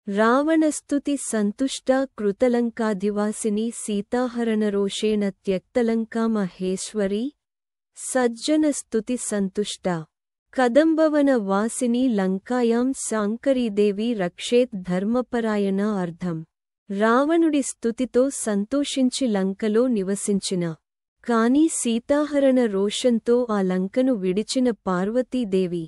రావణస్తుతి సంతుష్టా కృతలంకాధివాసిని సీతాహరణరోషేణ త్యక్తలంకా మహేశ్వరీ సజ్జనస్తుతి సంతుష్టా కదంబవన వాసిని లంకాయాం శాంకరీదేవి రక్షేత్ ధర్మపరాయణ అర్థం. రావణుడి స్తుతితో సంతోషించి లంకలో నివసించిన కాని సీతాహరణ రోషంతో ఆ లంకను విడిచిన పార్వతీదేవి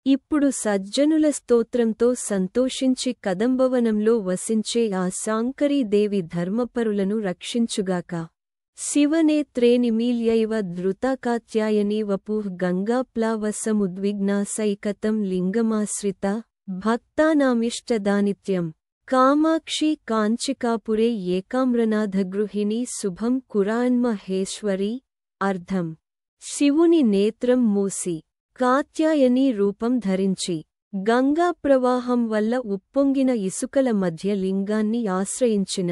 ఇప్పుడు సజ్జనుల స్తోత్రంతో సంతోషించి కదంబవనంలో వసించే ఆ శాంకరీదేవి ధర్మపరులను రక్షించుగాక. శివనేత్రే నిమీల్యైవ ధృతాకాత్యాయనీ వపుః గంగాప్లావసముద్విగ్నాసైకతం లింగమాశ్రిత భక్తానామిష్టదానిత్యం. కామాక్షి కాంచికాపురే ఏకామ్రనాథగృహిణి శుభం కురాన్మహేశ్వరీ అర్థం. శివుని నేత్రం మూసి కాత్యాయని రూపం ధరించి గంగా ప్రవాహం వల్ల ఉప్పొంగిన ఇసుకల మధ్య లింగాన్ని ఆశ్రయించిన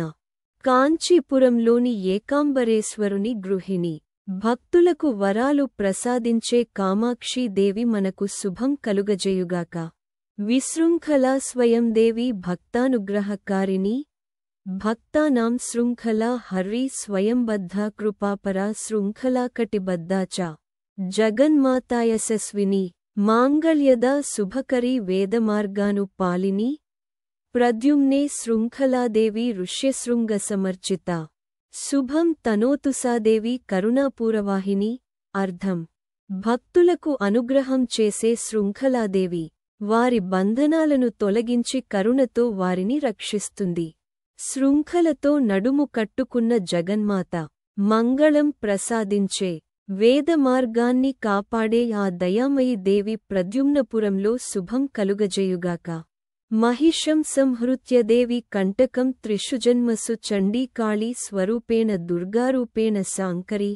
కాంచీపురంలోని ఏకాంబరేశ్వరుని గృహిణి భక్తులకు వరాలు ప్రసాదించే కామాక్షీదేవి మనకు శుభం కలుగజేయుగాక. విశృంఖలా స్వయందేవి భక్తానుగ్రహకారిణి భక్తానాం శృంఖలా హర్రీ స్వయంబద్ధా కృపాపరా శృంఖలాకటిబద్ధా చ జగన్మాతా యశస్విని మాంగళ్యదా శుభకరీ వేదమార్గానుపాలిని ప్రద్యుమ్నే శృంఖలాదేవి ఋష్యశృంగసమర్చిత శుభం తనోతుసాదేవి కరుణాపూరవాహిని అర్థం. భక్తులకు అనుగ్రహం చేసే శృంఖలాదేవి వారి బంధనాలను తొలగించి కరుణతో వారిని రక్షిస్తుంది. శృంఖలతో నడుము కట్టుకున్న జగన్మాత మంగళం ప్రసాదించే వేదమార్గాన్ని కాపాడే ఆ దయామయీ దేవి ప్రద్యుమ్నపురంలో శుభం కలుగజేయుగాక. మహిషం సంహృత్యదేవి కంటకం త్రిషు జన్మసు చండీకాళీ స్వరూపేణ దుర్గారూపేణ శాంకరీ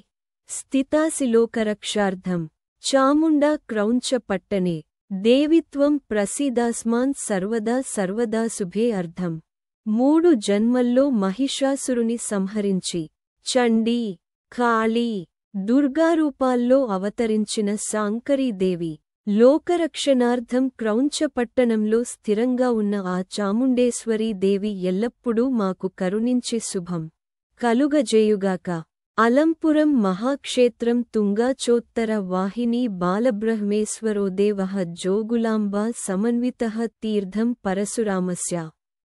స్థితాసి లోకరక్షార్థం. చాముండా క్రౌంచ పట్టనే దేవిత్వం ప్రసీదాస్మాన్ సర్వదా సర్వదా శుభే అర్థం. 3 జన్మల్లో మహిషాసురుని సంహరించి చండీ కాళీ దుర్గారూపాల్లో అవతరించిన శాంకరీదేవి లోకరక్షణార్థం క్రౌంచపట్టణంలో స్థిరంగా ఉన్న ఆ చాముండేశ్వరీ దేవి ఎల్లప్పుడూ మాకు కరుణించి శుభం కలుగజేయుగాక. అలంపురం మహాక్షేత్రం తుంగాచోత్తర వాహిని బాలబ్రహ్మేశ్వరో దేవః జోగులాంబా సమన్వితః తీర్థం పరశురామస్య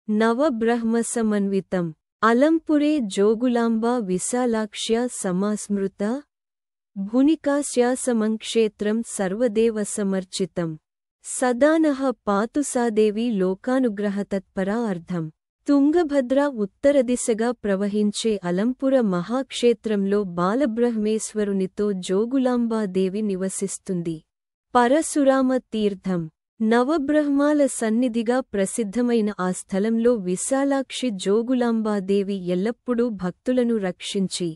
నవబ్రహ్మసమన్వితం. అలంపురే జోగులాంబా విశాలాక్ష్యా సమాస్మృత భునికాస్యాసమంక్షేత్రం సర్వదేవసమర్చితం. సదానః పాతు సాదేవి లోకానుగ్రహతత్పరా అర్థం. తుంగభద్ర ఉత్తర దిశగా ప్రవహించే అలంపుర మహాక్షేత్రంలో బాలబ్రహ్మేశ్వరునితో జోగులాంబాదేవి నివసిస్తుంది. పరశురామ తీర్థం నవబ్రహ్మాల సన్నిధిగా ప్రసిద్ధమైన ఆ స్థలంలో విశాలాక్షి జోగులాంబాదేవి ఎల్లప్పుడూ భక్తులను రక్షించి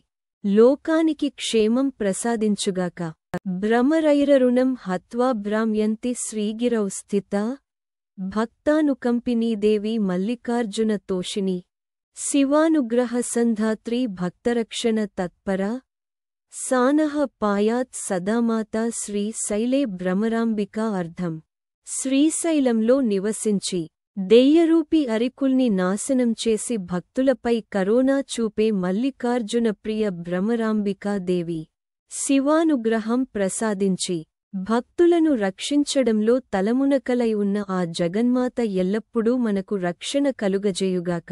లోకానికి క్షేమం ప్రసాదించుగాక. భ్రమరైరరుణం హత్వా భ్రామ్యంతి శ్రీగిరౌ స్థితా భక్తానుకంపినీదేవి మల్లికార్జున తోషిణి శివానుగ్రహ సంధాత్రీ భక్తరక్షణ తత్పరా సానః పాయాత్ సదామాతా శ్రీశైలే భ్రమరాంబికా అర్థం. శ్రీశైలంలో నివసించి దెయ్యరూపి అరికుల్ని నాశనం చేసి భక్తులపై కరోనా చూపే మల్లికార్జున ప్రియ భ్రమరాంబికాదేవి శివానుగ్రహం ప్రసాదించి భక్తులను రక్షించడంలో తలమునకలై ఉన్న ఆ జగన్మాత ఎల్లప్పుడూ మనకు రక్షణ కలుగజేయుగాక.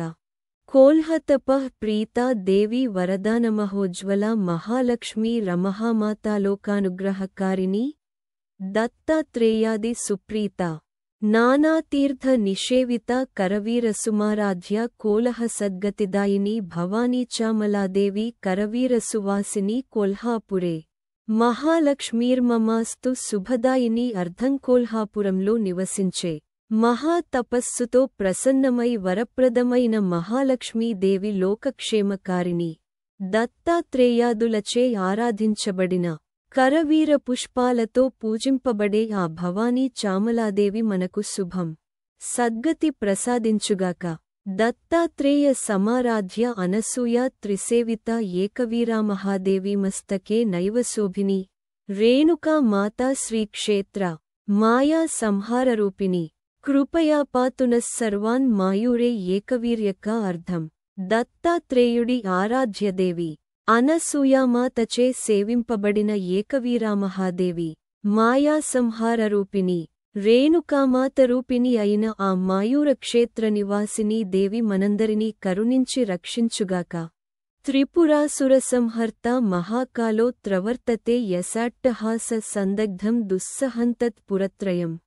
కోల్హతపః ప్రీతా దేవి వరదానమహోజ్వల మహాలక్ష్మీ రమహామాతాలోకానుగ్రహకారిణి దత్తాత్రేయాది సుప్రీత నానాతీర్థ నిషేవిత కరవీరసుమారాధ్య కోలహ సద్గతిదాయిని భవానీ చామలాదేవి కరవీరసువాసిని కొల్హాపురే మహాలక్ష్మీర్మమాస్తు శుభదాయిని అర్థం. కోల్హాపురంలో నివసించే మహాతపస్సుతో ప్రసన్నమై వరప్రదమైన మహాలక్ష్మీదేవి లోకక్షేమకారిణి దత్తాత్రేయాదులచే ఆరాధించబడిన కరవీర పుష్పాలతో పూజింపబడే ఆ భవానీ చామలాదేవి మనకు శుభం సద్గతి ప్రసాదించుగాక. దత్తాత్రేయ సమారాధ్య అనసూయ త్రిసేవిత ఏకవీరామహాదేవి మస్తకే నైవశోభిని రేణుకా మాతా శ్రీక్షేత్ర మాయా సంహారరూపిణి కృపయా పాతునస్సర్వాన్ మాయూరే ఏకవీర్యక అర్థం. దత్తాత్రేయుడి ఆరాధ్యదేవి అనసూయామాతచే సేవింపబడిన ఏకవీరామహాదేవి మాయా సంహారరూపిణి రేణుకామాతరూపిణి అయిన ఆ మాయూర క్షేత్ర నివాసిని దేవి మనందరినీ కరుణించి రక్షించుగాక. త్రిపురాసుర సంహర్త మహాకాలో త్రవర్తతే యసాట్టహాస సందగ్ధం దుస్సహంతత్ పురత్రయం.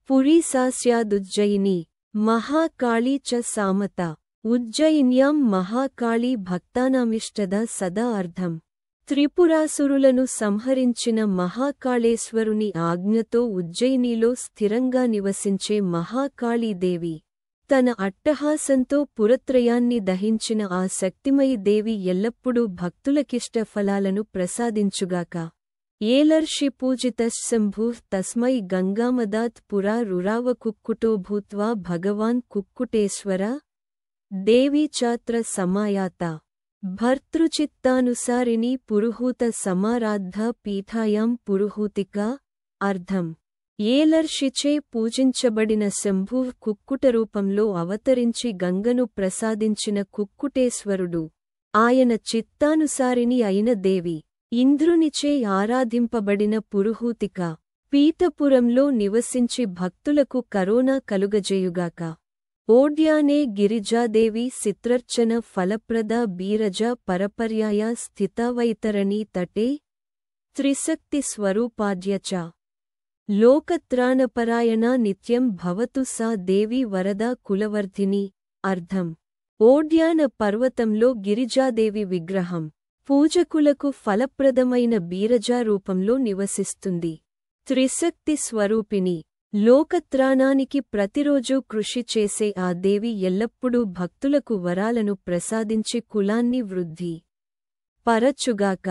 పురీసాస్యాదుజ్జయిని మహాకాళీ చ సామత. ఉజ్జయిన్యాం మహాకాళీ భక్తానామిష్టద సదా అర్థం. త్రిపురాసురులను సంహరించిన మహాకాళేశ్వరుని ఆజ్ఞతో ఉజ్జయినిలో స్థిరంగా నివసించే మహాకాళీదేవి తన అట్టహాసంతో పురత్రయాన్ని దహించిన ఆ శక్తిమయీ దేవి ఎల్లప్పుడూ భక్తులకిష్ట ఫలాలను ప్రసాదించుగాక. ఏలర్షి పూజితశంభూః తస్మై గంగామదాత్ పురా రురావ కుక్కుటో భూత్వా భగవాన్ కుక్కుటేశ్వర. దేవీ చాత్ర సమాయాత భర్తృచిత్తానుసారిణి పురుహూత సమారాద్ధ పీఠాయాం పురుహూతికా అర్థం. ఏలర్షిచే పూజించబడిన శంభుః కుక్కుట రూపంలో అవతరించి గంగను ప్రసాదించిన కుక్కుటేశ్వరుడు ఆయన చిత్తానుసారిణి అయిన దేవి. ఇంద్రునిచే ఆరాధింపబడిన పురుహూతిక పీఠపురంలో నివసించి భక్తులకు కరోనా కలుగజేయుగాక. ఓడ్యానే గిరిజాదేవి సిత్రర్చన ఫలప్రద బీరజ పరపర్యాయ స్థితావైతరణీ తటే త్రిశక్తి స్వరూపాద్య చ. లోకత్రాణపరాయణ నిత్యం భవతు సా దేవి వరదా కులవర్ధిని అర్థం. ఓడ్యాన పర్వతంలో గిరిజాదేవి విగ్రహం పూజకులకు ఫలప్రదమైన బీరజా రూపంలో నివసిస్తుంది. త్రిశక్తి స్వరూపిణి లోకత్రాణానికి ప్రతిరోజూ కృషి చేసే ఆ దేవి ఎల్లప్పుడూ భక్తులకు వరాలను ప్రసాదించి కులాన్ని వృద్ధి పరచుగాక.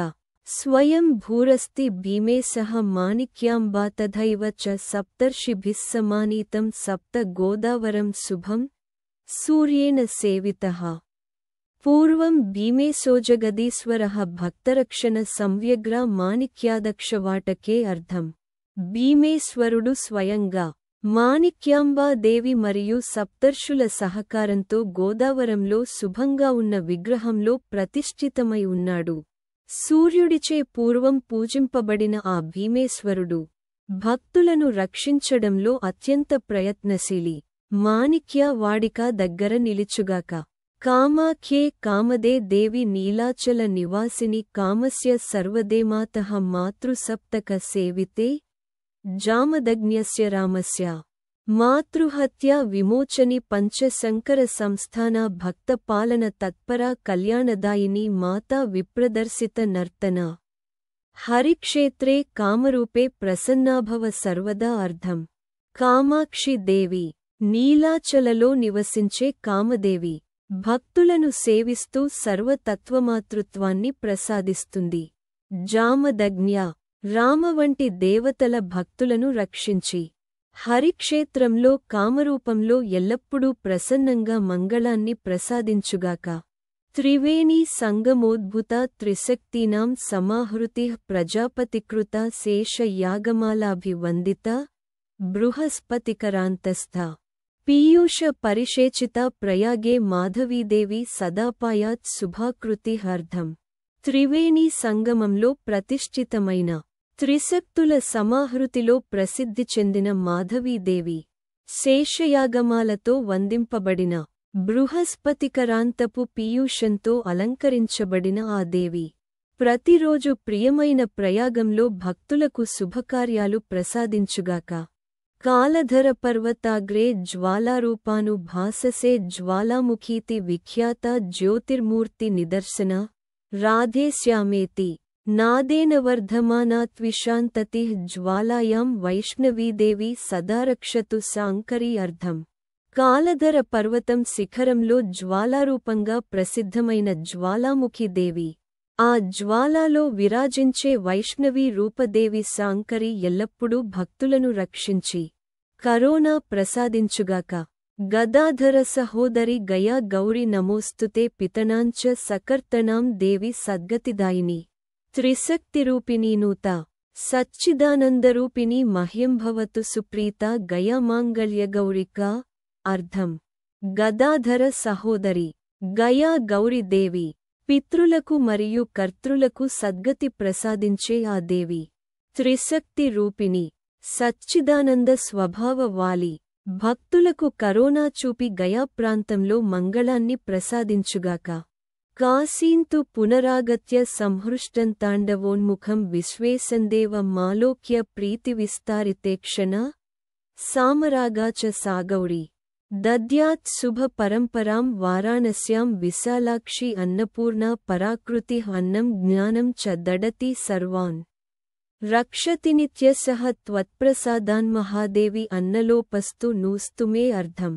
స్వయం భూరస్తి భీమేశః మాణిక్యాంబా తథైవ చ సప్తర్షిభిః సమానీతం సప్త గోదావరం శుభం సూర్యేణ సేవితః. పూర్వం భీమేశోజగదీశ్వరః భక్తరక్షణ సంవ్యగ్ర మాణిక్యాదక్షవాటకే అర్థం. భీమేశ్వరుడు స్వయంగా మాణిక్యాంబా దేవి మరియు సప్తర్షుల సహకారంతో గోదావరంలో శుభంగా ఉన్న విగ్రహంలో ప్రతిష్ఠితమై ఉన్నాడు. సూర్యుడిచే పూర్వం పూజింపబడిన ఆ భీమేశ్వరుడు భక్తులను రక్షించడంలో అత్యంత ప్రయత్నశీలి. మాణిక్య వాడిక దగ్గర నిలుచుగాక. కామాఖ్యే కామదే దేవి నీలాచల నివాసిని కామస్య సర్వదేమాతః మాతృసప్తక సేవితే జామదగ్న్యస్య రామస్య. మాతృహత్యా విమోచని పంచశంకర సంస్థాన భక్తపాలన తత్పరా కళ్యాణదాయిని మాతా విప్రదర్శిత నర్తన. హరిక్షేత్రే కామరూపే ప్రసన్నాభవ సర్వదా అర్థం. కామాక్షి దేవి నీలాచలలో నివసించే కామదేవి భక్తులను సేవిస్తూ సర్వతత్వమాతృత్వాన్ని ప్రసాదిస్తుంది. జామదగ్న్య రామ వంటి దేవతల భక్తులను రక్షించి హరిక్షేత్రంలో కామరూపంలో ఎల్లప్పుడూ ప్రసన్నంగా మంగళాన్ని ప్రసాదించుగాక. త్రివేణీ సంగమోద్భుత త్రిశక్తీనాం సమాహృతిః ప్రజాపతికృత శేష యాగమాలాభివందిత బృహస్పతికరాంతస్థ. పీయూష పరిషేచిత ప్రయాగే మాధవీదేవి సదాపాయాత్ శుభాకృతిః అర్థం. త్రివేణీ సంగమంలో ప్రతిష్ఠితమైన త్రిశక్తుల సమాహృతిలో ప్రసిద్ధి చెందిన మాధవీదేవి శేషయాగమాలతో వందింపబడిన బృహస్పతికరాంతపు పీయూషంతో అలంకరించబడిన ఆ దేవి ప్రతిరోజు ప్రియమైన ప్రయాగంలో భక్తులకు శుభకార్యాలు ప్రసాదించుగాక. కాలధర పర్వతాగ్రే జ్వాలారూపాను భాససే జ్వాలాముఖీతి విఖ్యాత జ్యోతిర్మూర్తి నిదర్శన రాధేశ్యామేతి. నాదేన వర్ధమానాత్విశాంతతిః జ్వాలాయాం వైష్ణవీదేవి సదారక్షతు సాంకరీ అర్థం. కాలధర పర్వతం శిఖరంలో జ్వాలారూపంగా ప్రసిద్ధమైన జ్వాలాముఖి దేవి ఆ జ్వాలాలో విరాజించే వైష్ణవీ రూపదేవి సాంకరి ఎల్లప్పుడూ భక్తులను రక్షించి కరోనా ప్రసాదించుగాక. గదాధర సహోదరి గయా గౌరి నమోస్తుతే పితనాంచ సకర్తనాం దేవి సద్గతిదాయిని. త్రిశక్తిరూపిణీనూత సచ్చిదానందరూపిణి మహ్యం భవతు సుప్రీత గయామాంగళ్యగౌరికా. అర్థం: గదాధర సహోదరి, గయా గౌరీదేవి, పితృలకు మరియు కర్తృలకు సద్గతి ప్రసాదించే ఆ దేవి. త్రిశక్తి రూపిణి, సచ్చిదానంద స్వభావ వాలి, భక్తులకు కరోనా చూపి గయా ప్రాంతంలో మంగళాన్ని ప్రసాదించుగాక. కాశీంతు పునరాగత్య సంహృష్టంతాండవోన్ముఖం విశ్వేశందేవ మాలోక్య ప్రీతివిస్తారితేక్షణ సామరాగాచ సాగౌరీ. దద్యాత్ శుభ పరంపరాం వారాణస్యాం విశాలాక్షి అన్నపూర్ణా పరాకృతి అన్నం జ్ఞానం చ దడతి సర్వాన్. రక్షతి నిత్యసః త్వత్ప్రసాదాన్మహాదేవి అన్నలోపస్తు నూస్తుమే. అర్థం: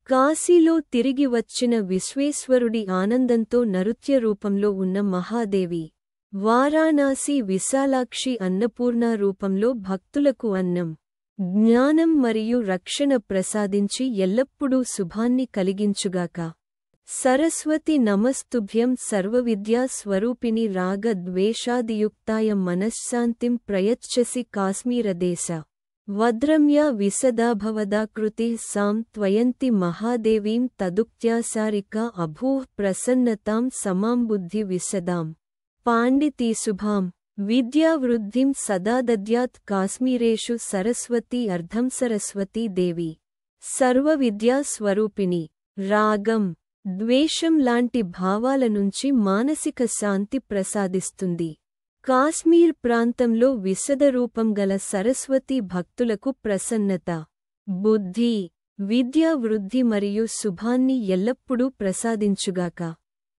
కాశీలో తిరిగి వచ్చిన విశ్వేశ్వరుడి ఆనందంతో నృత్య రూపంలో ఉన్న మహాదేవి, వారాణాసి విశాలాక్షి అన్నపూర్ణ రూపంలో భక్తులకు అన్నం, జ్ఞానం మరియు రక్షణ ప్రసాదించి ఎల్లప్పుడూ శుభాన్ని కలిగించుగాక. సరస్వతి నమస్తుభ్యం సర్వవిద్యా స్వరూపిణి రాగ ద్వేషాదియుక్తాయ మనశ్శాంతిం ప్రయచ్చసి కాశ్మీరదేశ వద్రమ్యా విశదాభవదాకృతి సాం త్వయంతి మహాదేవీం తదుక్త్యాసారికా అభూః ప్రసన్నతాం సమాం బుద్ధి విశదాం పాండితీశుభాం విద్యావృద్ధిం సదా దద్యాత్ కాశ్మీరేషు సరస్వతి. అర్థం: సరస్వతీ దేవి సర్వవిద్యా స్వరూపిణి, రాగం, ద్వేషం లాంటి భావాల నుంచి మానసిక శాంతి ప్రసాదిస్తుంది. కాశ్మీర్ ప్రాంతంలో విశదరూపం గల సరస్వతి భక్తులకు ప్రసన్నత, బుద్ధి, విద్యా వృద్ధి మరియు శుభాన్ని ఎల్లప్పుడూ ప్రసాదించుగాక.